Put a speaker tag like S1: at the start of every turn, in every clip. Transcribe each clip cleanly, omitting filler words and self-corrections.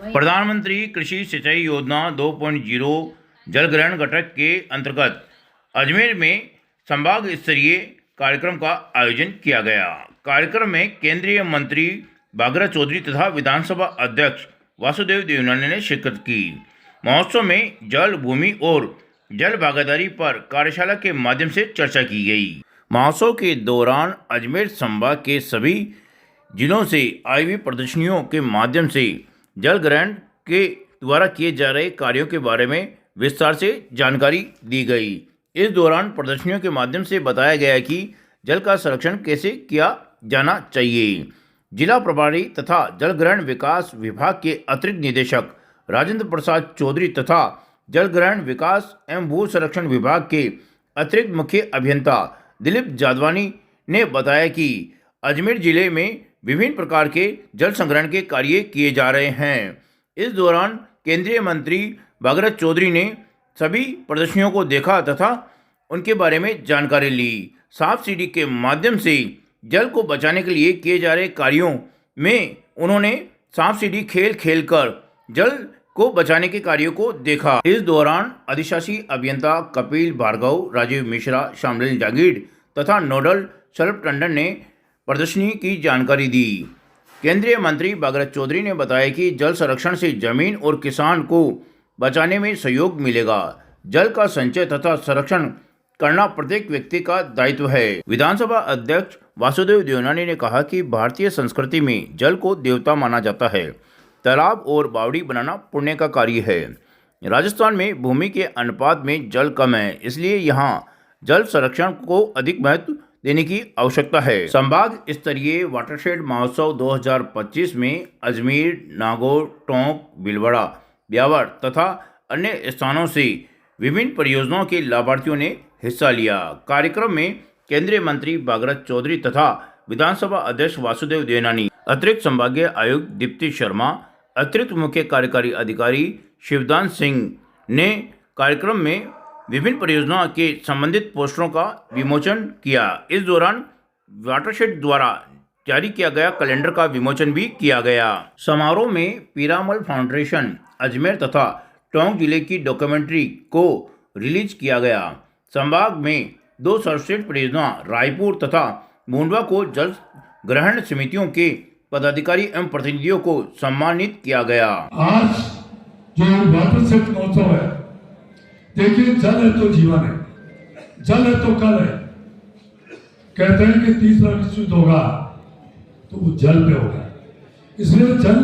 S1: प्रधानमंत्री कृषि सिंचाई योजना 2.0 जल ग्रहण घटक के अंतर्गत अजमेर में संभाग स्तरीय कार्यक्रम का आयोजन किया गया। कार्यक्रम में केंद्रीय मंत्री बागरा चौधरी तथा विधानसभा अध्यक्ष वासुदेव देवनानी ने शिरकत की। महोत्सव में जल, भूमि और जल भागीदारी पर कार्यशाला के माध्यम से चर्चा की गई। महोत्सव के दौरान अजमेर संभाग के सभी जिलों से आई हुई प्रदर्शनियों के माध्यम से जल ग्रहण के द्वारा किए जा रहे कार्यों के बारे में विस्तार से जानकारी दी गई। इस दौरान प्रदर्शनियों के माध्यम से बताया गया कि जल का संरक्षण कैसे किया जाना चाहिए। जिला प्रभारी तथा जल ग्रहण विकास विभाग के अतिरिक्त निदेशक राजेंद्र प्रसाद चौधरी तथा जल ग्रहण विकास एवं भू संरक्षण विभाग के अतिरिक्त मुख्य अभियंता दिलीप जादवानी ने बताया कि अजमेर जिले में विभिन्न प्रकार के जल संग्रहण के कार्य किए जा रहे हैं। इस दौरान केंद्रीय मंत्री बागरा चौधरी ने सभी प्रदर्शनियों को देखा तथा उनके बारे में जानकारी ली। साफ सीढ़ी के माध्यम से जल को बचाने के लिए किए जा रहे कार्यों में उन्होंने सांप सीढ़ी खेल कर जल को बचाने के कार्यों को देखा। इस दौरान अधिशासी अभियंता कपिल भार्गव, राजीव मिश्रा, शामलिन जागीर तथा नोडल शरद टंडन ने प्रदर्शनी की जानकारी दी। केंद्रीय मंत्री बागरा चौधरी ने बताया कि जल संरक्षण से जमीन और किसान को बचाने में सहयोग मिलेगा। जल का संचय तथा संरक्षण करना प्रत्येक व्यक्ति का दायित्व है। विधानसभा अध्यक्ष वासुदेव देवनानी ने कहा कि भारतीय संस्कृति में जल को देवता माना जाता है। तालाब और बावड़ी बनाना पुण्य का कार्य है। राजस्थान में भूमि के अनुपात में जल कम है, इसलिए यहाँ जल संरक्षण को अधिक महत्व देने की आवश्यकता है। संभाग स्तरीय वाटरशेड महोत्सव 2025 में अजमेर, नागौर, टोंक, भीलवाड़ा, ब्यावर तथा अन्य स्थानों से विभिन्न परियोजनाओं के लाभार्थियों ने हिस्सा लिया। कार्यक्रम में केंद्रीय मंत्री बागरा चौधरी तथा विधानसभा अध्यक्ष वासुदेव देवनानी, अतिरिक्त संभागीय आयुक्त दीप्ति शर्मा, अतिरिक्त मुख्य कार्यकारी अधिकारी शिवदान सिंह ने कार्यक्रम में विभिन्न परियोजनाओं के संबंधित पोस्टरों का विमोचन किया। इस दौरान वाटरशेड द्वारा जारी किया गया कैलेंडर का विमोचन भी किया गया। समारोह में पीरामल फाउंडेशन अजमेर तथा टोंक जिले की डॉक्यूमेंट्री को रिलीज किया गया। संभाग में 2 सर्वश्रेष्ठ परियोजना रायपुर तथा मुंडवा को जल ग्रहण समितियों के पदाधिकारी एवं प्रतिनिधियों को सम्मानित किया गया।
S2: आज जो वाटरशेड महोत्सव है, देखिए जल है तो जीवन है, जल है तो कल है। कहते हैं कि तीसरा विश्व युद्ध होगा तो वो जल पे होगा, इसलिए जल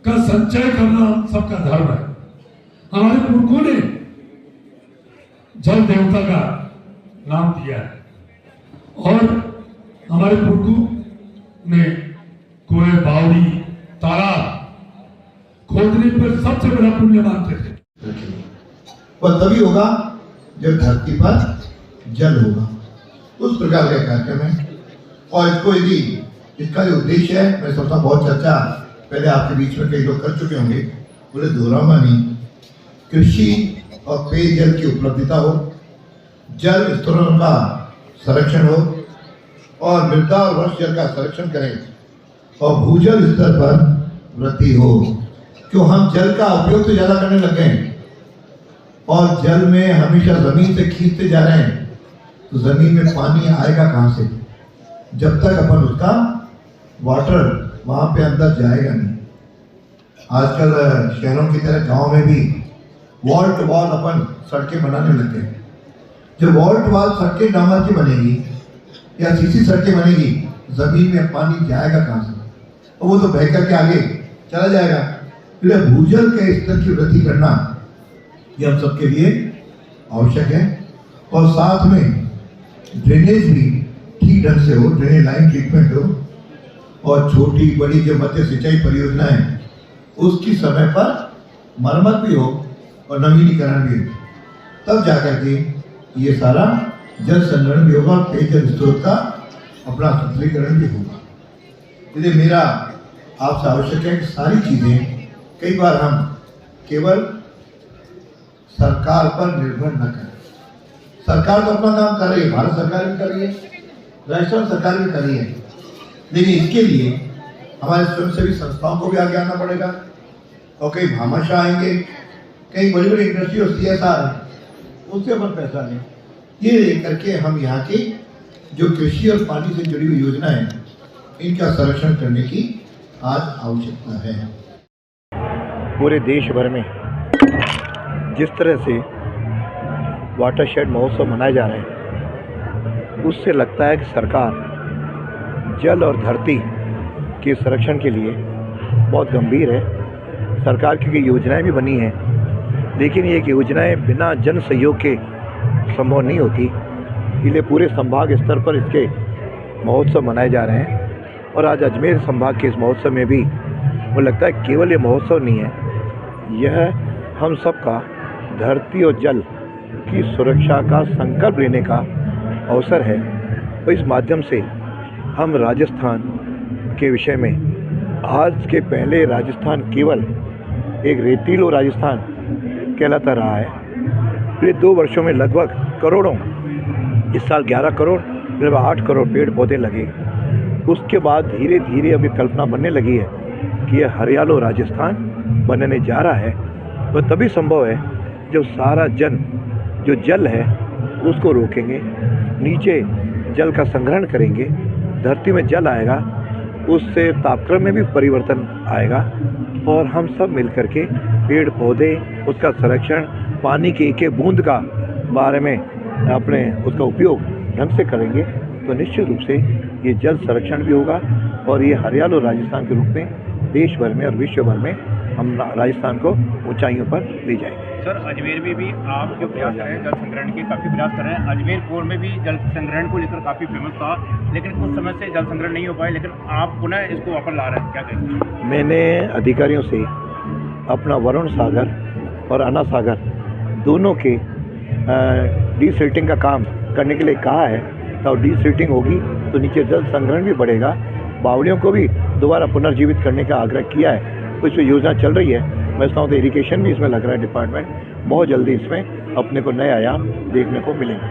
S2: का संचय करना हम सबका धर्म है। हमारे पुरखों ने जल देवता का नाम दिया है और हमारे पुरखों ने कुएं, बावड़ी, तालाब खोदने पर सबसे बड़ा पुण्य मानते थे।
S3: वह तभी होगा जब धरती पर जल होगा। उस प्रकार का कार्यक्रम है और इसको यदि इसका जो उद्देश्य है, मैं सोचता बहुत चर्चा पहले आपके बीच में कई लोग कर चुके होंगे, पूरे दोहराऊंगा नहीं। कृषि और पेयजल की उपलब्धता हो, जल स्तरों का संरक्षण हो और मृदा और वर्ष जल का संरक्षण करें और भूजल स्तर पर वृद्धि हो। क्यों हम जल का उपयोग तो ज्यादा करने लग गए और जल में हमेशा जमीन से खींचते जा रहे हैं, तो जमीन में पानी आएगा कहां से जब तक अपन उसका वाटर वहां पे अंदर जाएगा नहीं। आजकल शहरों की तरह गांव में भी वॉल टू वॉल अपन सड़कें बनाने लगे हैं। जब वॉल टू वॉल सड़कें डामर की बनेगी या सीसी सड़कें बनेगी, जमीन में पानी जाएगा कहां से, और वो तो बह करके आगे चला जाएगा। इसलिए भूजल के स्तर की वृद्धि करना ये हम सबके लिए आवश्यक है और साथ में ड्रेनेज भी ठीक ढंग से हो, ड्रेनेज लाइन ट्रीटमेंट हो और छोटी बड़ी जो मध्य सिंचाई परियोजनाएं उसकी समय पर मरम्मत भी हो और नवीनीकरण भी हो, तब जाकर के ये सारा जल संग्रहण भी होगा, पेयजल स्रोत का अपना शुद्धिकरण भी होगा। इसलिए मेरा आपसे आवश्यक है कि सारी चीजें, कई बार हम केवल सरकार पर निर्भर न करें। सरकार तो अपना काम कर रही है, भारत सरकार भी कर रही है, राजस्थान सरकार भी कर रही है, लेकिन इसके लिए हमारे स्वयंसेवी संस्थाओं को भी आगे आना पड़ेगा। और कहीं भामाशाह आएंगे, कहीं बड़ी बड़ी इंडस्ट्री और CSR उससे अपन पैसा लें। ये लेकर के हम यहाँ की जो कृषि और पानी से जुड़ी हुई योजना है इनका संरक्षण करने की आज आवश्यकता है।
S4: पूरे देश भर में जिस तरह से वाटरशेड महोत्सव मनाए जा रहे हैं, उससे लगता है कि सरकार जल और धरती के संरक्षण के लिए बहुत गंभीर है। सरकार की योजनाएं भी बनी हैं, लेकिन ये योजनाएं बिना जन सहयोग के संभव नहीं होती। इसलिए पूरे संभाग स्तर पर इसके महोत्सव मनाए जा रहे हैं। और आज अजमेर संभाग के इस महोत्सव में भी वो लगता है केवल ये महोत्सव नहीं है, यह हम सब का धरती और जल की सुरक्षा का संकल्प लेने का अवसर है। तो इस माध्यम से हम राजस्थान के विषय में, आज के पहले राजस्थान केवल एक रेतीलो राजस्थान कहलाता रहा है। पिछले 2 वर्षों में लगभग करोड़ों, इस साल 11 करोड़, फिर 8 करोड़ पेड़ पौधे लगे। उसके बाद धीरे धीरे अभी कल्पना बनने लगी है कि यह हरियालो राजस्थान बनने जा रहा है। वह तभी संभव है जब सारा जो जल है उसको रोकेंगे, नीचे जल का संग्रहण करेंगे, धरती में जल आएगा, उससे तापक्रम में भी परिवर्तन आएगा और हम सब मिलकर के पेड़ पौधे, उसका संरक्षण, पानी की एक एक बूंद का बारे में अपने उसका उपयोग ढंग से करेंगे तो निश्चित रूप से ये जल संरक्षण भी होगा और ये हरियालो राजस्थान के रूप में देश भर में और विश्व भर में हम राजस्थान को ऊंचाइयों पर ले जाएंगे।
S1: सर, अजमेर में भी आप जो प्रयास कर रहे हैं जल संग्रहण के, काफ़ी प्रयास कर रहे हैं। अजमेर कोर्ट में भी जल संग्रहण को लेकर काफ़ी फेमस था, लेकिन कुछ समय से जल संग्रहण नहीं हो पाए, लेकिन आप पुनः इसको वापस ला रहे हैं, क्या कहेंगे?
S4: मैंने अधिकारियों से अपना वरुण सागर और अन्ना सागर दोनों के डीसिल्टिंग का काम करने के लिए कहा है। तो डीसिल्टिंग होगी तो नीचे जल संग्रहण भी बढ़ेगा। बावड़ियों को भी दोबारा पुनर्जीवित करने का आग्रह किया है, तो इसमें योजना चल रही है। मैं समझता हूँ तो इरिगेशन भी इसमें लग रहा है डिपार्टमेंट, बहुत जल्दी इसमें अपने को नए आयाम देखने को मिलेंगे।